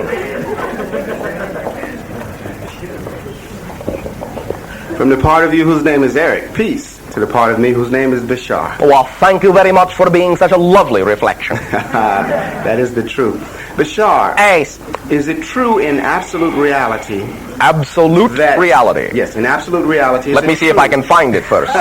doing? From the part of you whose name is Eric, peace, to the part of me whose name is Bashar. Well, thank you very much for being such a lovely reflection. That is the truth. Bashar, Ace. Is it true in absolute reality? Absolute reality. Yes, in absolute reality. Let me see if I can find it first. Go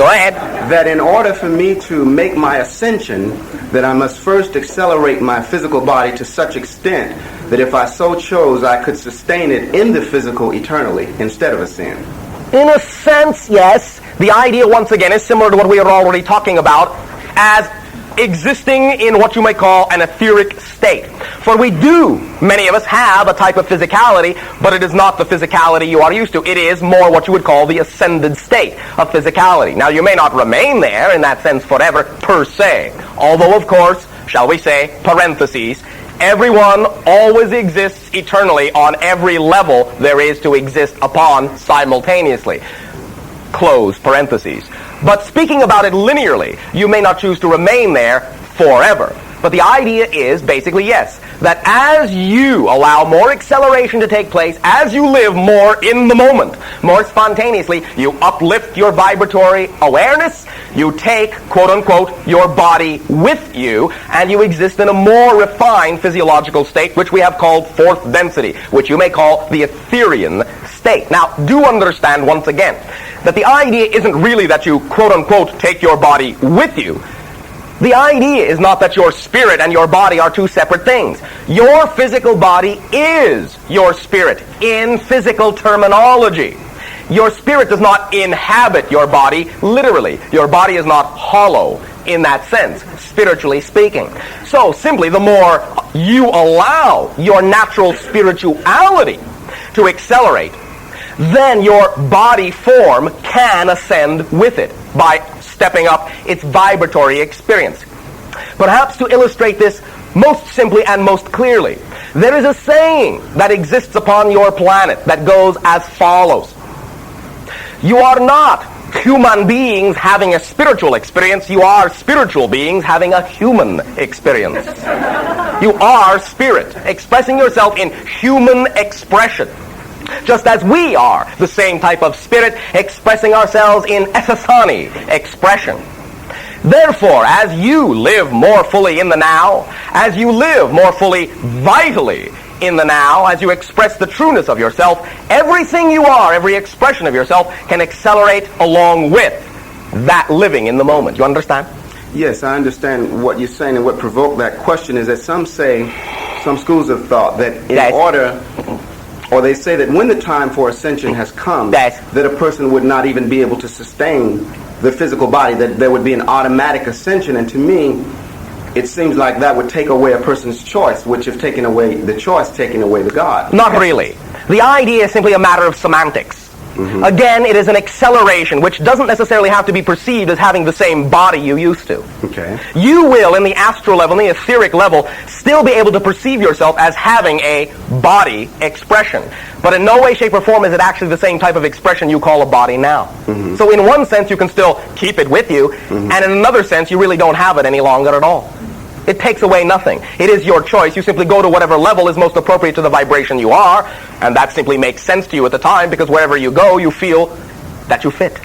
ahead. That in order for me to make my ascension, that I must first accelerate my physical body to such extent that if I so chose, I could sustain it in the physical eternally instead of ascend. In a sense, yes. The idea, once again, is similar to what we are already talking about as existing in what you may call an etheric state. For we do, many of us, have a type of physicality, but it is not the physicality you are used to. It is more what you would call the ascended state of physicality. Now, you may not remain there in that sense forever, per se. Although, of course, shall we say, parentheses, everyone always exists eternally on every level there is to exist upon simultaneously. Close parentheses. But speaking about it linearly, you may not choose to remain there forever. But the idea is basically, yes, that as you allow more acceleration to take place, as you live more in the moment, more spontaneously, you uplift your vibratory awareness, you take, quote-unquote, your body with you, and you exist in a more refined physiological state, which we have called fourth density, which you may call the Etherian state. Now, do understand once again that the idea isn't really that you, quote-unquote, take your body with you. The idea is not that your spirit and your body are two separate things. Your physical body is your spirit in physical terminology. Your spirit does not inhabit your body literally. Your body is not hollow in that sense, spiritually speaking. So simply, the more you allow your natural spirituality to accelerate, then your body form can ascend with it by stepping up its vibratory experience. Perhaps to illustrate this most simply and most clearly, there is a saying that exists upon your planet that goes as follows. You are not human beings having a spiritual experience, you are spiritual beings having a human experience. You are spirit, expressing yourself in human expression. Just as we are the same type of spirit expressing ourselves in ethasani expression. Therefore, as you live more fully in the now, as you live more fully vitally in the now, as you express the trueness of yourself, everything you are, every expression of yourself can accelerate along with that living in the moment. You understand? Yes, I understand what you're saying, and what provoked that question is that some schools of thought that in order, or they say that when the time for ascension has come, that a person would not even be able to sustain the physical body, that there would be an automatic ascension. And to me, it seems like that would take away a person's choice, which if taking away the choice, taking away the God. Not really. The idea is simply a matter of semantics. Mm-hmm. Again, it is an acceleration, which doesn't necessarily have to be perceived as having the same body you used to. Okay. You will, in the astral level, in the etheric level, still be able to perceive yourself as having a body expression. But in no way, shape, or form is it actually the same type of expression you call a body now. Mm-hmm. So in one sense, you can still keep it with you, mm-hmm. and in another sense, you really don't have it any longer at all. It takes away nothing. It is your choice. You simply go to whatever level is most appropriate to the vibration you are, and that simply makes sense to you at the time, because wherever you go, you feel that you fit.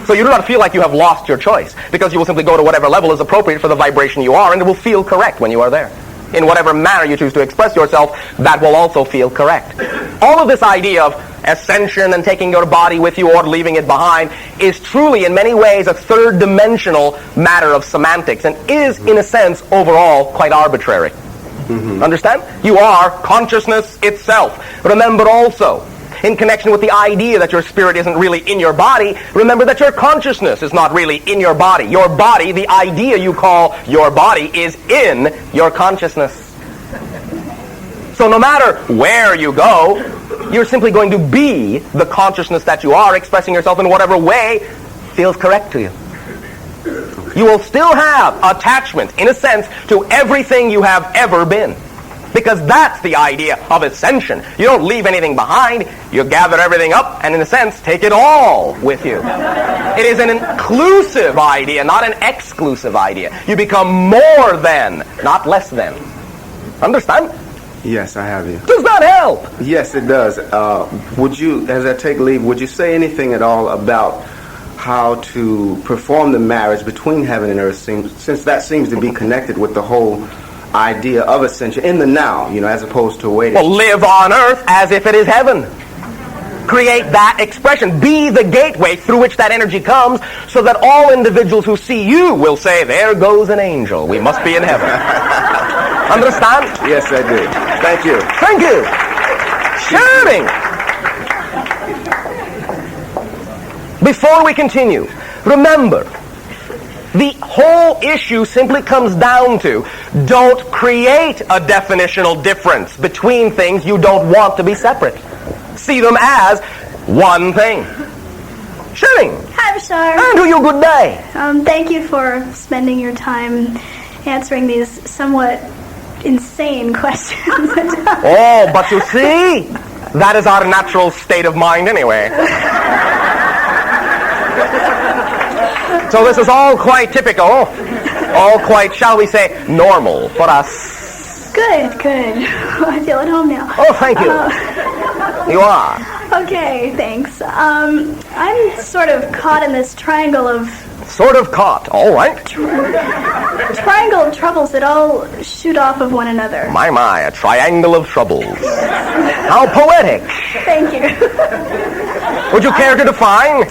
So you do not feel like you have lost your choice, because you will simply go to whatever level is appropriate for the vibration you are, and it will feel correct when you are there. In whatever manner you choose to express yourself, that will also feel correct. All of this idea of ascension and taking your body with you or leaving it behind is truly in many ways a third-dimensional matter of semantics, and is, in a sense, overall quite arbitrary. Mm-hmm. Understand? You are consciousness itself. Remember also, in connection with the idea that your spirit isn't really in your body, remember that your consciousness is not really in your body. Your body, the idea you call your body, is in your consciousness. So no matter where you go, you're simply going to be the consciousness that you are, expressing yourself in whatever way feels correct to you. You will still have attachment, in a sense, to everything you have ever been. Because that's the idea of ascension. You don't leave anything behind. You gather everything up and, in a sense, take it all with you. It is an inclusive idea, not an exclusive idea. You become more than, not less than. Understand? Yes, I have you. Does that help? Yes, it does. Would you, as I take leave, would you say anything at all about how to perform the marriage between heaven and earth, since that seems to be connected with the whole idea of ascension in the now, as opposed to waiting? Well, live on earth as if it is heaven. Create that expression. Be the gateway through which that energy comes, so that all individuals who see you will say, there goes an angel. We must be in heaven. Understand? Yes, I do. Thank you. Thank you. Sharing. Before we continue, remember, the whole issue simply comes down to, don't create a definitional difference between things you don't want to be separate. See them as one thing. Sharing. Hi, Bashar. And to you, good day. Thank you for spending your time answering these somewhat insane questions. Oh, but you see, that is our natural state of mind anyway. So this is all quite typical, all quite, shall we say, normal for us. Good. I feel at home now. Oh, thank you. You are. Okay, thanks. I'm sort of caught in this triangle of... Sort of caught, all right. Triangle of troubles that all shoot off of one another. My, a triangle of troubles. How poetic. Thank you. Would you care to define?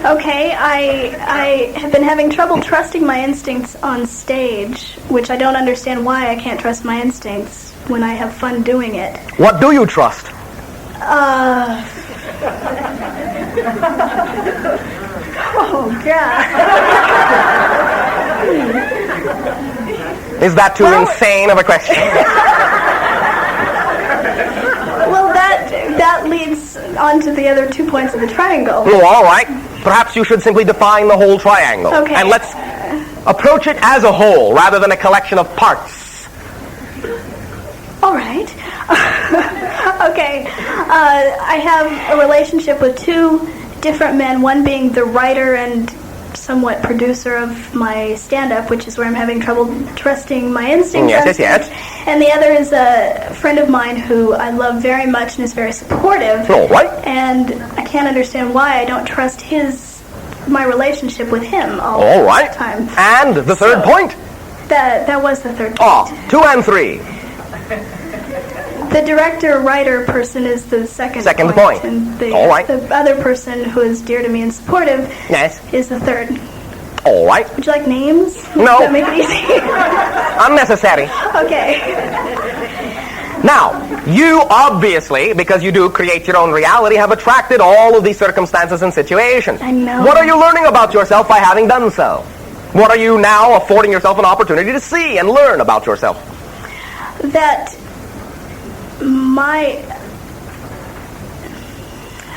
Okay, I have been having trouble trusting my instincts on stage, which I don't understand why I can't trust my instincts when I have fun doing it. What do you trust? Oh, God. Is that too insane of a question? Well, that leads on to the other 2 points of the triangle. Oh, all right. Perhaps you should simply define the whole triangle. Okay. And let's approach it as a whole rather than a collection of parts. All right. Okay. I have a relationship with two different men, one being the writer and somewhat producer of my stand-up, which is where I'm having trouble trusting my instincts. Yes. And the other is a friend of mine who I love very much and is very supportive. All right. And I can't understand why I don't trust my relationship with him all right. the time. And the third point? That was the third point. Oh, 2 and 3. The director-writer person is the second point. And the, all right. the other person who is dear to me and supportive is the third. All right. Would you like names? No. Does that make it easy? Unnecessary. Okay. Now, you obviously, because you do create your own reality, have attracted all of these circumstances and situations. I know. What are you learning about yourself by having done so? What are you now affording yourself an opportunity to see and learn about yourself? That how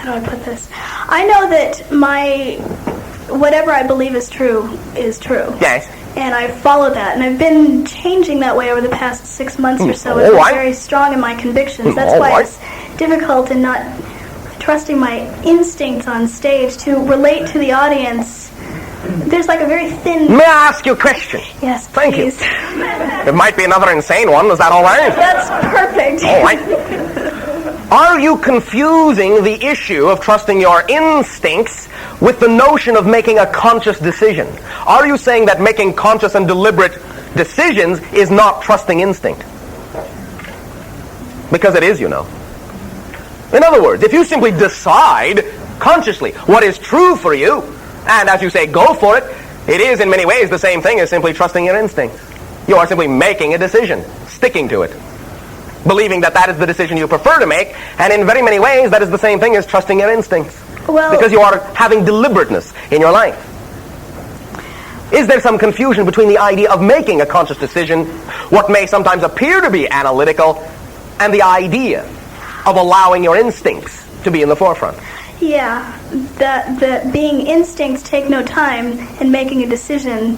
do I put this? I know that whatever I believe is true is true. Yes. And I follow that. And I've been changing that way over the past 6 months or so. All right. I'm very strong in my convictions. That's why it's difficult in not trusting my instincts on stage to relate to the audience. There's like a very thin... May I ask you a question? Yes, Thank please. you. It might be another insane one. Is that all right? That's perfect. All right. Are you confusing the issue of trusting your instincts with the notion of making a conscious decision? Are you saying that making conscious and deliberate decisions is not trusting instinct? Because it is, you know. In other words, if you simply decide consciously what is true for you, and as you say, go for it, it is in many ways the same thing as simply trusting your instincts. You are simply making a decision, sticking to it, believing that that is the decision you prefer to make, and in very many ways that is the same thing as trusting your instincts. Well, because you are having deliberateness in your life. Is there some confusion between the idea of making a conscious decision, what may sometimes appear to be analytical, and the idea of allowing your instincts to be in the forefront? Yeah, that being instincts take no time in making a decision.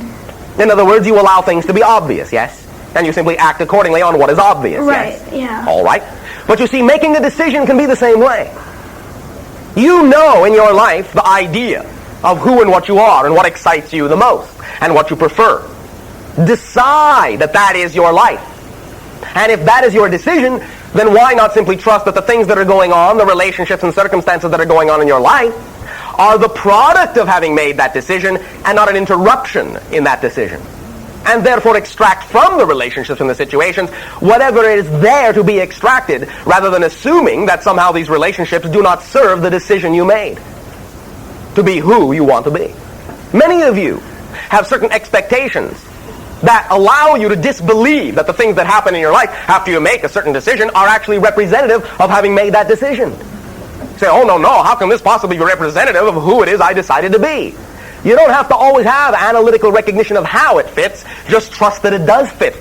In other words, you allow things to be obvious, yes? And you simply act accordingly on what is obvious, right, yes? Yeah. All right. But you see, making a decision can be the same way. You know in your life the idea of who and what you are and what excites you the most and what you prefer. Decide that that is your life. And if that is your decision, then why not simply trust that the things that are going on, the relationships and circumstances that are going on in your life, are the product of having made that decision and not an interruption in that decision. And therefore extract from the relationships and the situations whatever is there to be extracted, rather than assuming that somehow these relationships do not serve the decision you made to be who you want to be. Many of you have certain expectations that allow you to disbelieve that the things that happen in your life after you make a certain decision are actually representative of having made that decision. Say, oh no, how can this possibly be representative of who it is I decided to be? You don't have to always have analytical recognition of how it fits. Just trust that it does fit.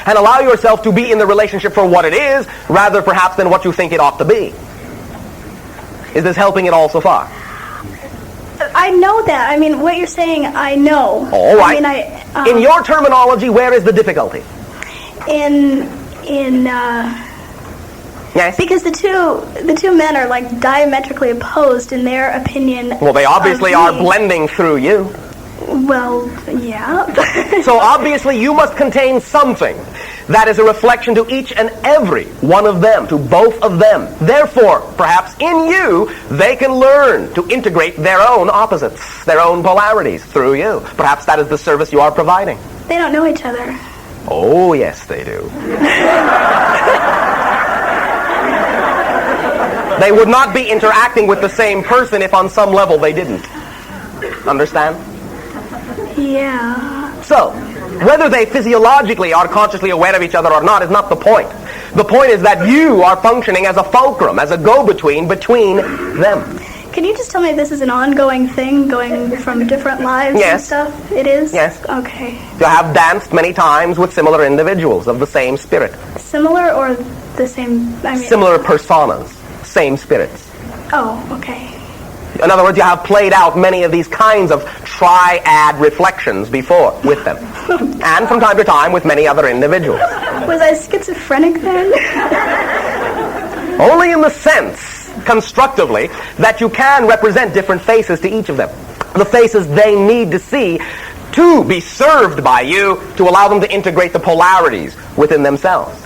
And allow yourself to be in the relationship for what it is, rather perhaps than what you think it ought to be. Is this helping at all so far? I know that. I mean, what you're saying, I know. All right. I mean, in your terminology, where is the difficulty? Yes. Because the two men are like diametrically opposed in their opinion. Well, they obviously are blending through you. Well, yeah. So obviously you must contain something that is a reflection to each and every one of them, to both of them. Therefore, perhaps in you, they can learn to integrate their own opposites, their own polarities through you. Perhaps that is the service you are providing. They don't know each other. Oh, yes, they do. They would not be interacting with the same person if on some level they didn't. Understand? Yeah. So, whether they physiologically are consciously aware of each other or not is not the point. The point is that you are functioning as a fulcrum, as a go-between between them. Can you just tell me if this is an ongoing thing, going from different lives and stuff? It is? Yes. Okay. You have danced many times with similar individuals of the same spirit. Similar or the same? Similar personas, same spirits. Oh, okay. In other words, you have played out many of these kinds of triad reflections before with them. And from time to time with many other individuals. Was I schizophrenic then? Only in the sense, constructively, that you can represent different faces to each of them. The faces they need to see to be served by you to allow them to integrate the polarities within themselves.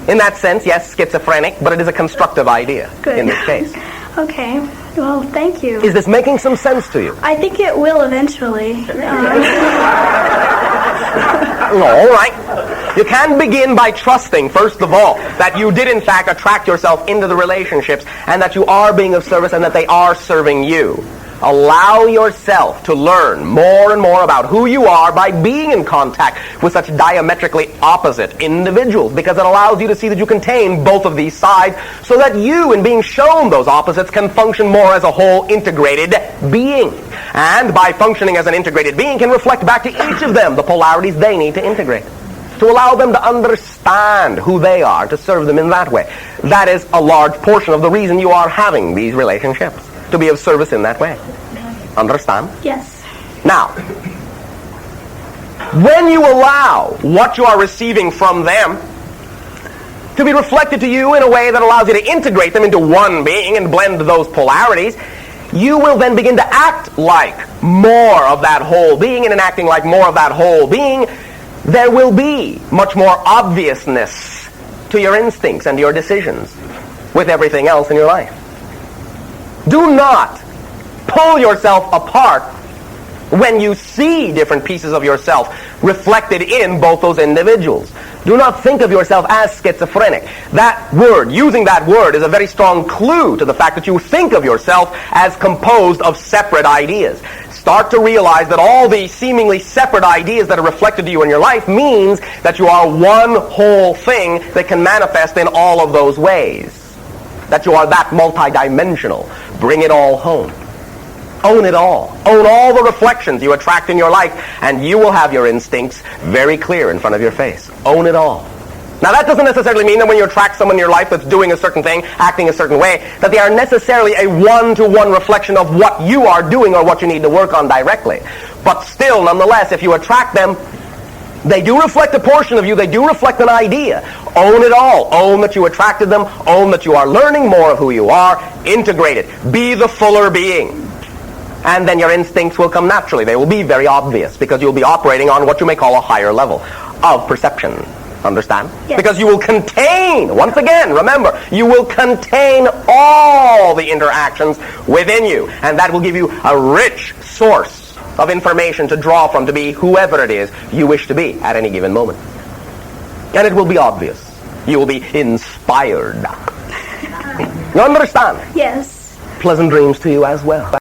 In that sense, yes, schizophrenic, but it is a constructive idea in this case. Okay. Well, thank you. Is this making some sense to you? I think it will eventually. All right. You can begin by trusting, first of all, that you did in fact attract yourself into the relationships and that you are being of service and that they are serving you. Allow yourself to learn more and more about who you are by being in contact with such diametrically opposite individuals, because it allows you to see that you contain both of these sides so that you, in being shown those opposites, can function more as a whole integrated being. And by functioning as an integrated being can reflect back to each of them the polarities they need to integrate, to allow them to understand who they are, to serve them in that way. That is a large portion of the reason you are having these relationships, to be of service in that way. Understand? Yes. Now, when you allow what you are receiving from them to be reflected to you in a way that allows you to integrate them into one being and blend those polarities, you will then begin to act like more of that whole being, and in acting like more of that whole being, there will be much more obviousness to your instincts and your decisions with everything else in your life. Do not pull yourself apart when you see different pieces of yourself reflected in both those individuals. Do not think of yourself as schizophrenic. That word, using that word, is a very strong clue to the fact that you think of yourself as composed of separate ideas. Start to realize that all the seemingly separate ideas that are reflected to you in your life means that you are one whole thing that can manifest in all of those ways. That you are that multidimensional. Bring it all home. Own it all. Own all the reflections you attract in your life, and you will have your instincts very clear in front of your face. Own it all. Now that doesn't necessarily mean that when you attract someone in your life that's doing a certain thing, acting a certain way, that they are necessarily a one-to-one reflection of what you are doing or what you need to work on directly. But still, nonetheless, if you attract them, they do reflect a portion of you. They do reflect an idea. Own it all. Own that you attracted them. Own that you are learning more of who you are. Integrate it. Be the fuller being. And then your instincts will come naturally. They will be very obvious because you'll be operating on what you may call a higher level of perception, Understand? Yes. Because you will contain, once again, remember, you will contain all the interactions within you. And that will give you a rich source of information to draw from to be whoever it is you wish to be at any given moment. And it will be obvious. You will be inspired. You understand? Yes. Pleasant dreams to you as well.